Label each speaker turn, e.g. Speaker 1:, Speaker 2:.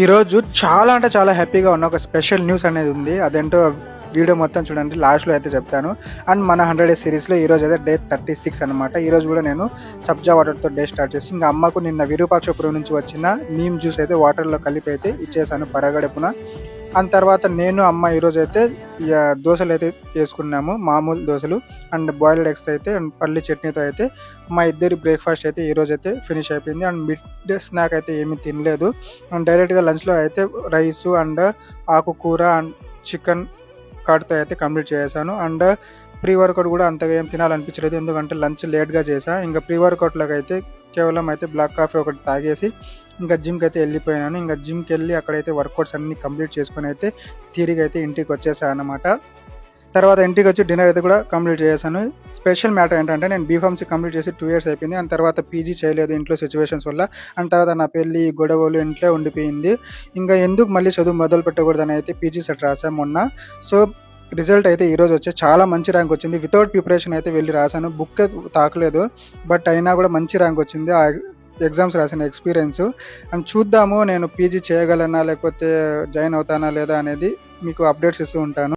Speaker 1: ఈరోజు చాలా అంటే చాలా హ్యాపీగా ఉన్న ఒక స్పెషల్ న్యూస్ అనేది ఉంది. అదేంటో వీడియో మొత్తం చూడండి, లాస్ట్లో అయితే చెప్తాను. అండ్ మన 100 డేస్ సిరీస్లో ఈరోజు అయితే డే 36 అనమాట. ఈరోజు కూడా నేను సబ్జా వాటర్తో డే స్టార్ట్ చేసి ఇంకా అమ్మకు నిన్న విరూపాక్షపురం నుంచి వచ్చిన నీమ్ జ్యూస్ అయితే వాటర్లో కలిపి అయితే ఇచ్చేసాను పరగడుపున. అండ్ తర్వాత నేను అమ్మ ఈరోజు అయితే దోశలు అయితే వేసుకున్నాము, మామూలు దోశలు అండ్ బాయిల్డ్ ఎగ్స్ అయితే అండ్ పల్లి చట్నీతో అయితే మా ఇద్దరి బ్రేక్ఫాస్ట్ అయితే ఈరోజు అయితే ఫినిష్ అయిపోయింది. అండ్ మిడ్ డే స్నాక్ అయితే ఏమీ తినలేదు. అండ్ డైరెక్ట్గా లంచ్లో అయితే రైసు అండ్ ఆకుకూర అండ్ చికెన్ కర్డ్తో అయితే కంప్లీట్ చేశాను. అండ్ ప్రీ వర్కౌట్ కూడా అంతగా ఏం తినాలనిపించలేదు, ఎందుకంటే లంచ్ లేట్గా చేసా. ఇంకా ప్రీ వర్కౌట్లోకి అయితే కేవలం అయితే బ్లాక్ కాఫీ ఒకటి తాగేసి ఇంకా జిమ్కి అయితే వెళ్ళిపోయాను. ఇంకా జిమ్కి వెళ్ళి అక్కడైతే వర్కౌట్స్ అన్నీ కంప్లీట్ చేసుకొని అయితే తిరిగి అయితే ఇంటికి వచ్చేసాను అనమాట. తర్వాత ఇంటికి వచ్చి డిన్నర్ అయితే కూడా కంప్లీట్ చేశాను. స్పెషల్ మ్యాటర్ ఏంటంటే నేను బీఫార్మసీ కంప్లీట్ చేసి 2 years అయిపోయింది. అండ్ తర్వాత పీజీ చేయలేదు ఇంట్లో సిచ్యువేషన్స్ వల్ల. అండ్ తర్వాత నా పెళ్ళి గొడవలు ఇంట్లో ఉండిపోయింది. ఇంకా ఎందుకు మళ్ళీ చదువు మొదలు పెట్టకూడదని అయితే పీజీ సెట్ రాసాను మొన్న. సో రిజల్ట్ అయితే ఈరోజు వచ్చి చాలా మంచి ర్యాంక్ వచ్చింది. వితౌట్ ప్రిపరేషన్ అయితే వెళ్ళి రాశాను, బుక్ తాకలేదు, బట్ అయినా కూడా మంచి ర్యాంక్ వచ్చింది. ఆ ఎగ్జామ్స్ రాసిన ఎక్స్పీరియన్స్. అండ్ చూద్దాము నేను పీజీ చేయగలనా లేకపోతే జాయిన్ అవుతానా లేదా అనేది మీకు అప్డేట్స్ ఇస్తూ ఉంటాను.